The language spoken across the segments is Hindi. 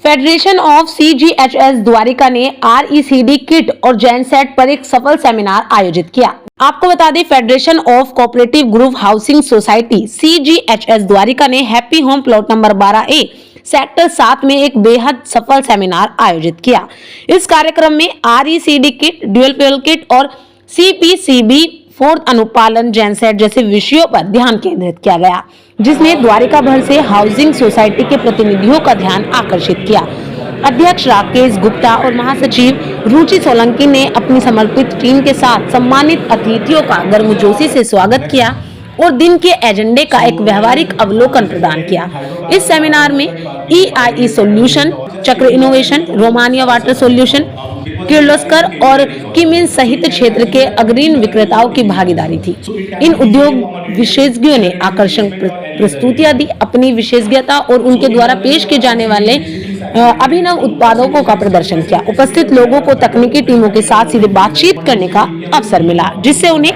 फेडरेशन ऑफ CGHS द्वारिका ने RECD किट और जेनसेट पर एक सफल सेमिनार आयोजित किया। आपको बता दें, federation of cooperative group housing society CGHS Dwarka ने happy home plot number 12A sector 7 में एक बेहद सफल सेमिनार आयोजित किया। इस कार्यक्रम में RECD kit, dual fuel kit और CPCB फोर्थ अनुपालन जेनसेट जैसे विषयों पर ध्यान केंद्रित किया गया, जिसने द्वारिका भर से हाउसिंग सोसाइटी के प्रतिनिधियों का ध्यान आकर्षित किया। अध्यक्ष राकेश गुप्ता और महासचिव रुचि सोलंकी ने अपनी समर्पित टीम के साथ सम्मानित अतिथियों का गर्मजोशी से स्वागत किया और दिन के एजेंडे का एक व्यवहारिक अवलोकन प्रदान किया। इस सेमिनार में EIE सॉल्यूशन, चक्र innovation, Romania water solution, Kirloskar और किमिन सहित क्षेत्र के अग्रणी विक्रेताओं की भागीदारी थी। इन उद्योग विशेषज्ञों ने आकर्षक प्रस्तुतियां दी, अपनी विशेषज्ञता और उनके द्वारा पेश किए जाने वाले अभिनव उत्पादों का प्रदर्शन किया। उपस्थित लोगों को तकनीकी टीमों के साथ सीधे बातचीत करने का अवसर मिला, जिससे उन्हें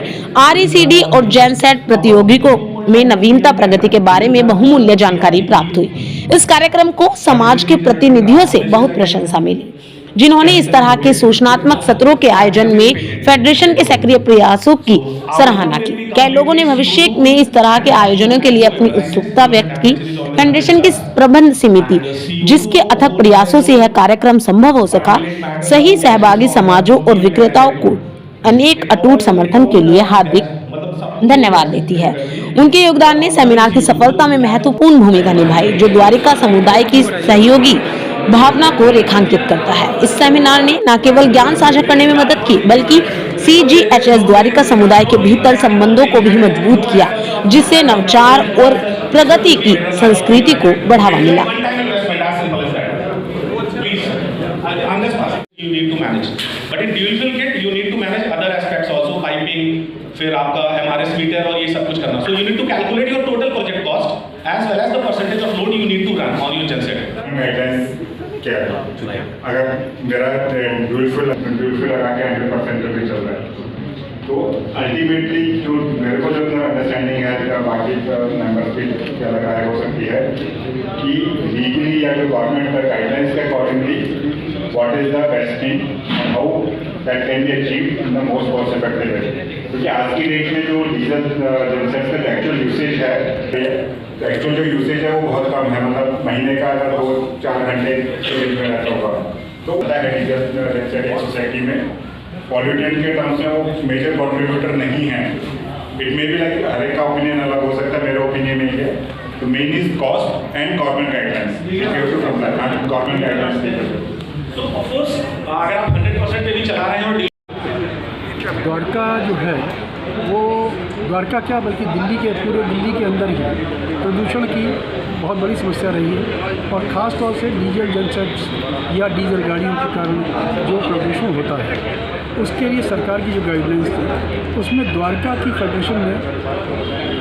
RECD और जेनसेट प्रतियोगियों में नवीनता प्रगति के बारे में बहुमूल्य जानकारी प्राप्त हुई। इस कार्यक्रम को समाज के प्रतिनिधियों से बहुत प्रशंसा मिली, जिन्होंने इस तरह के सूचनात्मक सत्रों के आयोजन में फेडरेशन के सक्रिय प्रयासों की सराहना की। कई लोगों ने भविष्य में इस तरह के आयोजनों के लिए अपनी उत्सुकता व्यक्त की। फेडरेशन की प्रबंध समिति, जिसके अथक प्रयासों से यह कार्यक्रम संभव हो सका, सही सहभागी समाजों और विक्रेताओं को अनेक अटूट समर्थन के लिए हार्दिक धन्यवाद देती है। उनके योगदान ने सेमिनार की सफलता में महत्वपूर्ण भूमिका निभाई, जो द्वारिका समुदाय की सहयोगी भावना को रेखांकित करता है। इस सेमिनार ने न केवल ज्ञान साझा करने में मदद की, बल्कि CGHS द्वारिका समुदाय के भीतर संबंधों को भी मजबूत किया, जिससे नवाचार और प्रगति की संस्कृति को बढ़ावा मिला। फिर आपका MRS मीटर और ये सब कुछ करना। So you need to calculate your total project cost as well as the percentage of load you need to run on your genset. क्या है? अगर मेरा ड्यूल फ्यूल लगा के 100% पे चल रहा है, तो अल्टीमेटली जो मेरे को जो अंडरस्टैंडिंग है बाकी मेंबर्स भी क्या लगा है हो सकती है कि लीगली या जो गवर्नमेंट का गाइडलाइंस के accordingly what is the best thing and how that can be achieved in the most cost effective way. क्योंकि आज की डेट में जो डीजल जेनसेट्स का एक्चुअल यूसेज है, एक्चुअल जो यूसेज है वो बहुत कम है। मतलब महीने का अगर 2-4 घंटे में रहता होगा तो पता है डीजल जेनसेट एक सोसाइटी में पॉल्यूटेंट के टर्म्स में वो मेजर कॉन्ट्रीब्यूटर नहीं है। इट मे बी लाइक हर एक का ओपिनियन अलग हो सकता है, मेरा ओपिनियन नहीं है। तो main is cost and government guidelines, government guidelines. तो ऑफ कोर्स अगर आप 100% पे भी चला रहे हैं और द्वारका जो है वो द्वारका क्या बल्कि दिल्ली के पूरे दिल्ली के अंदर ही प्रदूषण की बहुत बड़ी समस्या रही है, और ख़ास तौर से डीजल जेनसेट्स या डीजल गाड़ियों के कारण जो प्रदूषण होता है, उसके लिए सरकार की जो गाइडलाइंस थी उसमें द्वारका की फेडरेशन ने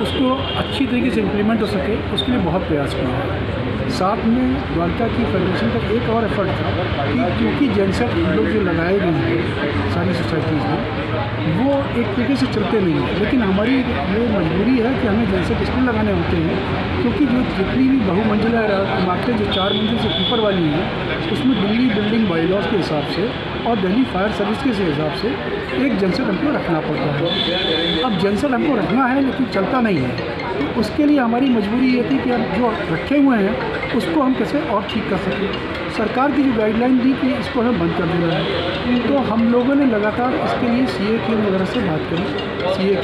उसको अच्छी तरीके से इम्प्लीमेंट हो सके उसके लिए बहुत प्रयास किया है। साथ में द्वारका की फेडरेशन का एक और एफर्ट था कि क्योंकि जेनसेट लोग जो लगाए गए हैं सारी सोसाइटीज़ में वो एक तरीके से चलते नहीं हैं, लेकिन हमारी ये मजबूरी है कि हमें जेनसेट इसलिए लगाने होते हैं क्योंकि जो जितनी भी बहुमंजिला इमारतें जो 4 मंजिल से ऊपर वाली हैं उसमें दिल्ली बिल्डिंग बाईलॉज के हिसाब से और दिल्ली फायर सर्विस के हिसाब से एक जेनसेट हमको रखना पड़ता है। अब जेनसेट हमको रखना है लेकिन चलता नहीं है, तो उसके लिए हमारी मजबूरी ये थी कि हम जो रखे हुए हैं उसको हम कैसे और ठीक कर सकें। सरकार की जो गाइडलाइन दी कि इसको हमें बंद कर देना है, तो हम लोगों ने लगातार इसके लिए CA वगैरह से बात करी, CA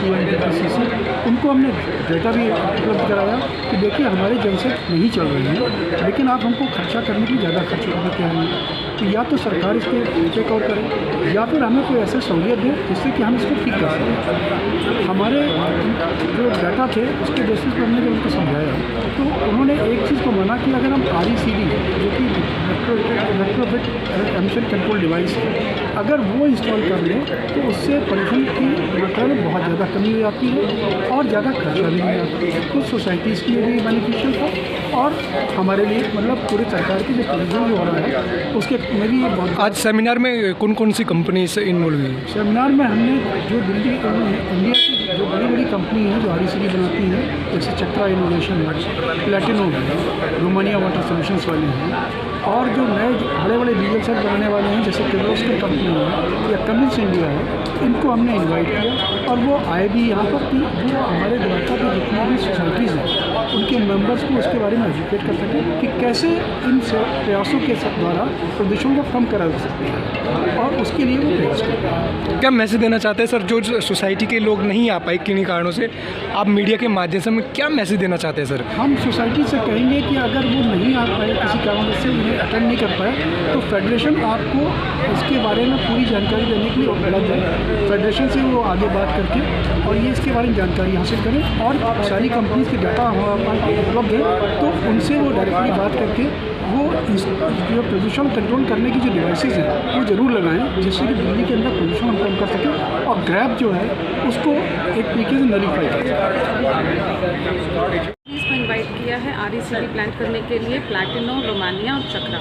से उनको हमने डेटा भी उपलब्ध कराया कि देखिए हमारे जेनसेट नहीं चल रहे हैं, लेकिन आप हमको खर्चा करने की ज़्यादा खर्च करते हैं, तो या तो सरकार इसके चेक आउट करे या फिर हमें कोई ऐसे सहूलियत दे जिससे कि हम इसको ठीक कर सकें। हमारे जो डाटा थे उसके बेसिस पर हमने जब उनको समझाया तो उन्होंने एक चीज़ को मना कि अगर हम RECD जो कि इलेक्ट्रोफिट एमिशन कंट्रोल डिवाइस है, अगर वो इंस्टॉल कर लें तो उससे पोल्यूशन की मात्रा में बहुत ज़्यादा कमी हो जाती है और ज़्यादा खर्चा भी नहीं आता है। कुछ सोसाइटीज़ के लिए भी बेनिफिशियल था और हमारे लिए मतलब पूरे सरकार की जो पोल्यूशन जो हो रहा है उसके में भी ये बहुत। आज सेमिनार में कौन कौन सी कंपनी से इन्वॉल्व हुई? सेमिनार में हमने जो दिल्ली इंडिया की जो बड़ी बड़ी कंपनी है जो RECD बनाती हैं, जैसे चक्रा इनोवेशन है, प्लेटिनो है, रोमानिया वाटर सॉल्यूशंस वाले हैं, और जो नए बड़े बड़े डीजल सेट बनाने वाले हैं जैसे किर्लोस्कर कंपनी है या कमिंस इंडिया है, इनको हमने इनवाइट किया और वो आए भी यहाँ पर कि जो हमारे द्वारका की जितनी भी सोसाइटीज़ हैं उनके मेंबर्स को उसके बारे में एजुकेट कर सकें कि कैसे इन प्रयासों के द्वारा प्रदूषण को कम करा जा सकते हैं और उसके लिए वो प्रयास कर रहे हैं। क्या मैसेज देना चाहते हैं सर, जो सोसाइटी के लोग नहीं आ पाए किन्हीं कारणों से, आप मीडिया के माध्यम से हमें क्या मैसेज देना चाहते हैं सर? हम सोसाइटी से कहेंगे कि अगर वो नहीं आ पाए, किसी कारण से उन्हें अटेंड नहीं कर पाए, तो फेडरेशन आपको इसके बारे में पूरी जानकारी देने के लिए उपलब्ध है। फेडरेशन से वो आगे बात करके और ये इसके बारे में जानकारी हासिल करें और सारी कंपनीज के डाटा हमारे पास उपलब्ध है, तो उनसे वो डायरेक्टली बात करके वो जो प्रदूषण कंट्रोल करने की जो डिवाइसेस हैं वो ज़रूर लगाएं, जिससे कि दिल्ली के अंदर प्रदूषण हम कम कर सकें और ग्रैब जो है उसको एक तरीके से नलीफाई कर सकें। इसको इनवाइट किया है RECD प्लांट करने के लिए प्लैटिनो, रोमानिया और चक्रा।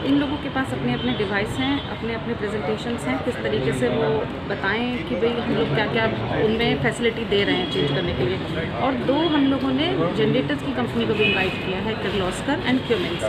इन लोगों के पास अपने अपने डिवाइस हैं, अपने अपने प्रेजेंटेशंस हैं, किस तरीके से वो बताएं कि भाई हम लोग क्या क्या उनमें फैसिलिटी दे रहे हैं चेंज करने के लिए। और 2 हम लोगों ने जनरेटर्स की कंपनी को भी इनवाइट किया है, किर्लोस्कर एंड क्यूमेंस।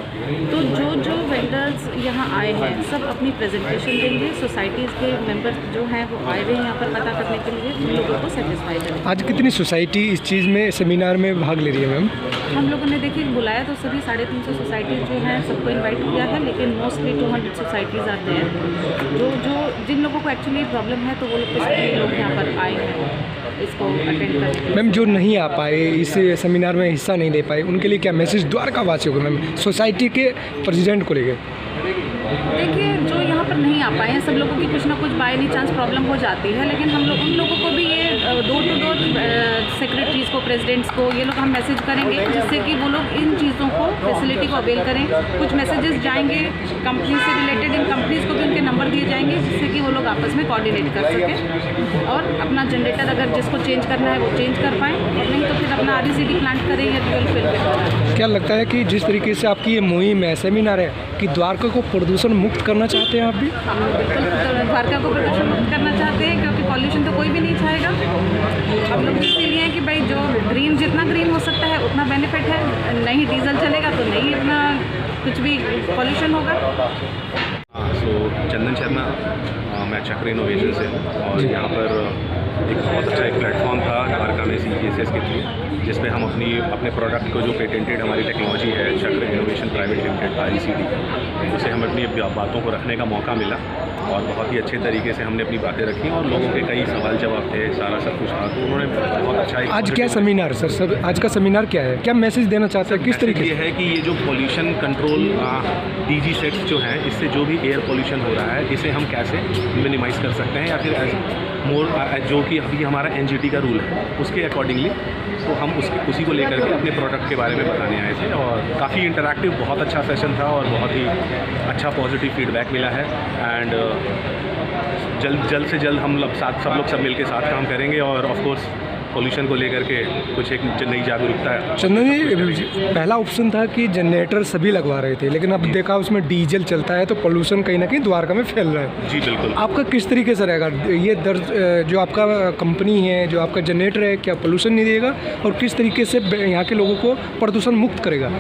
तो जो वेंडर्स यहाँ आए हैं सब अपनी प्रेजेंटेशन देंगे, सोसाइटीज़ के मेंबर्स जो हैं वो आए हुए हैं यहाँ पर पता करने के लिए, उन लोगों को सेटिस्फाई करें। आज कितनी सोसाइटी इस चीज़ में सेमिनार में भाग ले रही है मैम? हम लोगों ने देखिए बुलाया तो सभी 350 सोसाइटीज़ जो हैं सबको इनवाइट किया है, लेकिन मोस्टली 200 सोसाइटीज़ आते हैं। जो जिन लोगों को एक्चुअली प्रॉब्लम है तो वो लोग सभी लोग यहाँ पर आए हैं इसको अटेंड करने के लिए। मैम जो नहीं आ पाए, इस सेमिनार में हिस्सा नहीं ले पाए, उनके लिए क्या मैसेज द्वारका वासियों को मैम, सोसाइटी के प्रेसिडेंट को लेकर? देखिए जो यहाँ पर नहीं आ पाए हैं सब लोगों की कुछ ना कुछ बाय एनी चांस प्रॉब्लम हो जाती है, लेकिन हम लोग उन लोगों को भी ये डोर टू डोर सेक्रेटरीज़ को, प्रेसिडेंट्स को ये लोग हम मैसेज करेंगे जिससे कि वो लोग इन चीज़ों को फैसिलिटी को अवेल करें। कुछ मैसेजेस जाएंगे कंपनी से रिलेटेड, इन कंपनीज़ को भी उनके नंबर दिए जाएंगे जिससे कि वो लोग आपस में कोऑर्डिनेट कर सकें और अपना जनरेटर अगर जिसको चेंज करना है वो चेंज कर पाएँ, और नहीं तो फिर अपना RECD प्लांट करें या ड्यूल फिल पे। क्या लगता है कि जिस तरीके से आपकी ये मुहिम है, सेमिनार है, कि द्वारका को प्रदूषण मुक्त करना चाहते हैं आप भी? हम लोग बिल्कुल द्वारका को प्रदूषण मुक्त करना चाहते हैं, क्योंकि पॉल्यूशन तो कोई भी नहीं चाहेगा। हम लोग इसीलिए हैं कि भाई जो ग्रीन, जितना ग्रीन हो सकता है उतना बेनिफिट है, नहीं डीजल चलेगा तो नहीं इतना कुछ भी पॉल्यूशन होगा। सो चंदन शर्मा, मैं चक्र इनोवेशन से हूँ और यहाँ पर एक बहुत अच्छा एक प्लेटफॉर्म था द्वारका में CGSS के थ्रू, जिस पे हम अपने प्रोडक्ट को जो पेटेंटेड हमारी टेक्नोलॉजी है चक्र इनोवेशन प्राइवेट लिमिटेड RECD, उसे हम अपनी बातों को रखने का मौका मिला और बहुत ही अच्छे तरीके से हमने अपनी बातें रखी और लोगों के कई सवाल जवाब थे, सारा सब कुछ था, तो उन्होंने बहुत अच्छा। आज क्या सेमिनार सर, सब आज का सेमिनार क्या है, क्या मैसेज देना चाहते हैं, किस तरीके? ये है कि ये जो पॉल्यूशन कंट्रोल DG सेट्स जो हैं, इससे जो भी एयर पॉल्यूशन हो रहा है इसे हम कैसे मिनिमाइज़ कर सकते हैं, या फिर जो कि अभी हमारा NGT का रूल है उसके अकॉर्डिंगली, तो हम उसी को लेकर के अपने प्रोडक्ट के बारे में बताने आए थे और काफ़ी इंटरैक्टिव बहुत अच्छा सेशन था और बहुत ही अच्छा पॉजिटिव फीडबैक मिला है। एंड जल्द से जल्द हम लोग सब मिल के साथ काम करेंगे और ऑफ कोर्स पॉल्यूशन को लेकर के कुछ एक नई जागरूकता है। चंदन जी, पहला ऑप्शन था कि जनरेटर सभी लगवा रहे थे, लेकिन अब देखा उसमें डीजल चलता है तो पोल्यूशन कहीं ना कहीं द्वारका में फैल रहा है। जी बिल्कुल। आपका किस तरीके से रहेगा ये जो आपका कंपनी है, जो आपका जनरेटर है, क्या पोल्यूशन नहीं देगा और किस तरीके से यहाँ के लोगों को प्रदूषण मुक्त करेगा?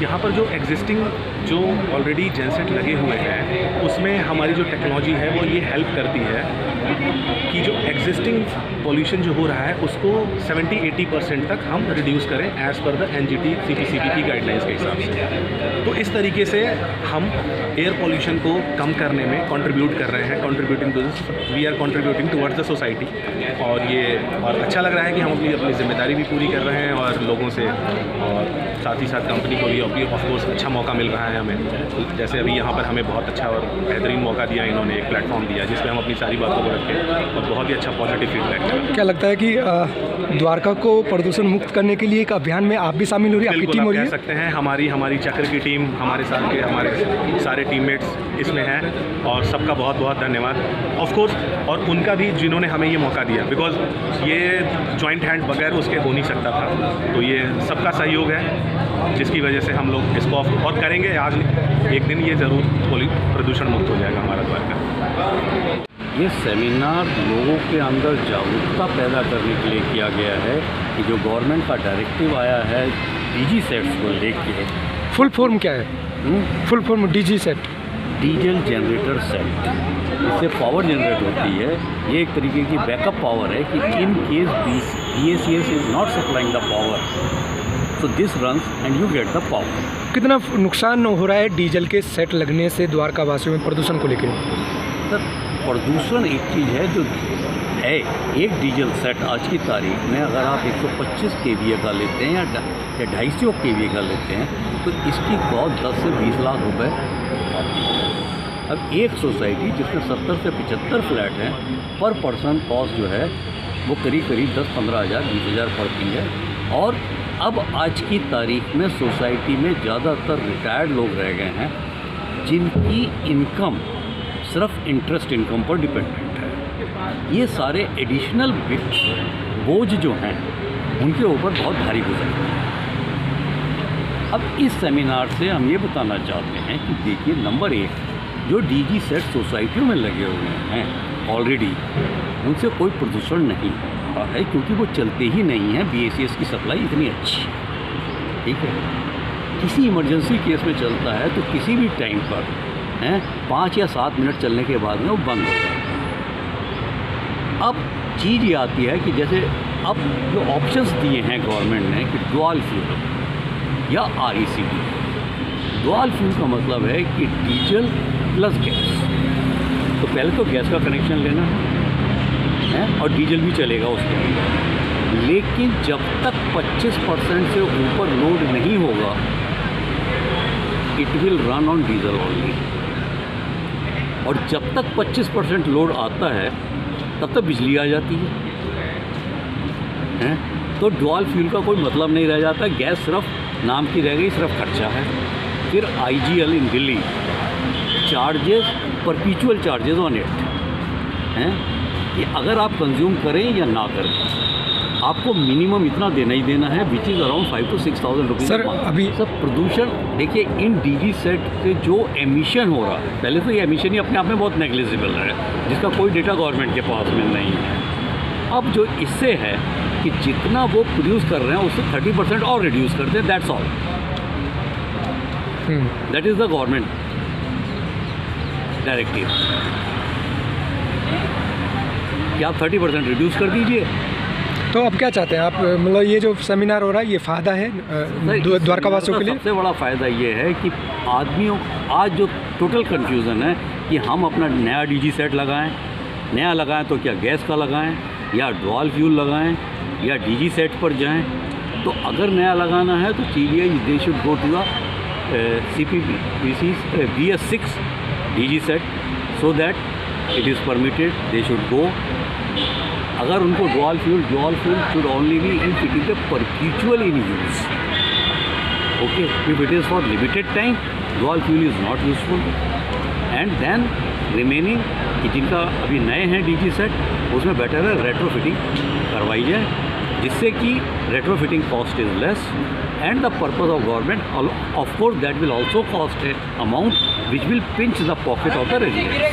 यहाँ पर जो एग्जिस्टिंग जो ऑलरेडी जेनसेट लगे हुए हैं उसमें हमारी जो टेक्नोलॉजी है वो ये हेल्प करती है कि जो एग्जिस्टिंग पॉल्यूशन जो हो रहा है उसको 70-80% तक हम रिड्यूस करें as per the NGT CPCB की गाइडलाइंस के हिसाब से। तो इस तरीके से हम एयर पॉल्यूशन को कम करने में कंट्रीब्यूट कर रहे हैं, we are contributing towards the society. और अच्छा लग रहा है कि हम अपनी जिम्मेदारी भी पूरी कर रहे हैं और लोगों से, और साथ ही साथ कंपनी को भी ऑफकोर्स अच्छा मौका मिल रहा है हमें। जैसे अभी यहाँ पर हमें बहुत अच्छा और बेहतरीन मौका दिया, इन्होंने एक प्लेटफॉर्म दिया जिसमें हम अपनी सारी बातों को रखें और बहुत ही अच्छा पॉजिटिव फीडबैक मिला। क्या लगता है कि द्वारका को प्रदूषण मुक्त करने के लिए एक अभियान में आप भी शामिल हो रही है, आपकी टीम हो रही है? कह सकते हैं हमारी चक्र की टीम, हमारे सारे टीममेट्स इसमें हैं और सबका बहुत बहुत धन्यवाद ऑफकोर्स, और उनका भी जिन्होंने हमें ये मौका दिया, बिकॉज ये जॉइंट हैंड बगैर उसके हो नहीं सकता था। तो ये सबका सहयोग है जिसकी वजह से हम लोग इसको और करेंगे। आज एक दिन ये ज़रूर प्रदूषण मुक्त हो जाएगा हमारा द्वारका। ये सेमिनार लोगों के अंदर जागरूकता पैदा करने के लिए किया गया है कि जो गवर्नमेंट का डायरेक्टिव आया है DG सेट्स को लेके। फुल फॉर्म क्या है? Full form DG set. Diesel generator set, इससे पावर जनरेट होती है। ये एक तरीके की बैकअप पावर है कि in case BACS is not supplying the power, so this runs and you get the power. कितना नुकसान हो रहा है डीजल के सेट लगने से द्वारका वासियों में प्रदूषण को लेकर? सर प्रदूषण एक चीज़ है जो है, एक डीजल सेट आज की तारीख में अगर आप 125 kVA का लेते हैं या 250 kVA का लेते हैं तो इसकी कॉस्ट 10 से 20 लाख रुपए आती है। अब एक सोसाइटी जिसमें 70 से 75 फ्लैट हैं, पर पर्सन कॉस्ट जो है वो करीब 10-15 हज़ार 20 हज़ार पड़ती है। और अब आज की तारीख में सोसाइटी में ज़्यादातर रिटायर्ड लोग रह गए हैं जिनकी इनकम सिर्फ इंटरेस्ट इनकम पर डिपेंडेंट है। ये सारे एडिशनल बोझ जो हैं उनके ऊपर बहुत भारी गुजरते हैं। अब इस सेमिनार से हम ये बताना चाहते हैं कि देखिए, नंबर 1 जो डीजी सेट सोसाइटियों में लगे हुए हैं ऑलरेडी, उनसे कोई प्रदूषण नहीं हो रहा है क्योंकि वो चलते ही नहीं हैं। BACS की सप्लाई इतनी अच्छी, ठीक है। किसी इमरजेंसी केस में चलता है तो किसी भी टाइम पर 5 या 7 मिनट चलने के बाद में वो बंद हो जाता है। अब चीज़ ये आती है कि जैसे अब जो ऑप्शंस दिए हैं गवर्नमेंट ने कि डुअल फ्यूल या RECD। डुअल फ्यूल का मतलब है कि डीजल प्लस गैस। तो पहले तो गैस का कनेक्शन लेना है और डीजल भी चलेगा उसके अंदर, लेकिन जब तक 25% से ऊपर लोड नहीं होगा it will run on diesel only. और जब तक 25% लोड आता है तब तक बिजली आ जाती है। तो डुअल फ्यूल का कोई मतलब नहीं रह जाता। गैस सिर्फ नाम की रह गई, सिर्फ खर्चा है। फिर IGL in Delhi charges, परपीचुअल charges on it हैं कि अगर आप कंज्यूम करें या ना करें आपको मिनिमम इतना देना ही देना है, which is around 5,000 to 6,000 rupees. Sir अभी सब प्रदूषण देखिए, इन डीजी सेट से जो एमिशन हो रहा है, पहले तो ये एमिशन ही अपने आप में बहुत नेग्लिजिबल है जिसका कोई डेटा गवर्नमेंट के पास में नहीं है। अब जो इससे है कि जितना वो प्रोड्यूस कर रहे हैं उससे 30% और रिड्यूस करते हैं, that's all. That is the government directive कि आप 30% रिड्यूस कर दीजिए। तो अब क्या चाहते हैं आप, मतलब ये जो सेमिनार हो रहा है ये फ़ायदा है द्वारका वासियों के लिए? सबसे बड़ा फ़ायदा ये है कि आदमियों आज जो टोटल कन्फ्यूज़न है कि हम अपना नया डीजी सेट लगाएं, नया लगाएं तो क्या गैस का लगाएं या डुअल फ्यूल लगाएं या डीजी सेट पर जाएं। तो अगर नया लगाना है तो TDI they should go to the BS6 DG set so that it is permitted, they should go. अगर उनको dual fuel should only be if it is perpetual in use. Okay, if it is for limited time dual fuel is not useful. And then remaining कि जिनका अभी नए हैं डीजी सेट उसमें बेटर है रेट्रोफिटिंग करवाई जाए, जिससे कि retrofitting cost is less and the purpose of government of course that will also cost A amount which will pinch the pocket of the residents.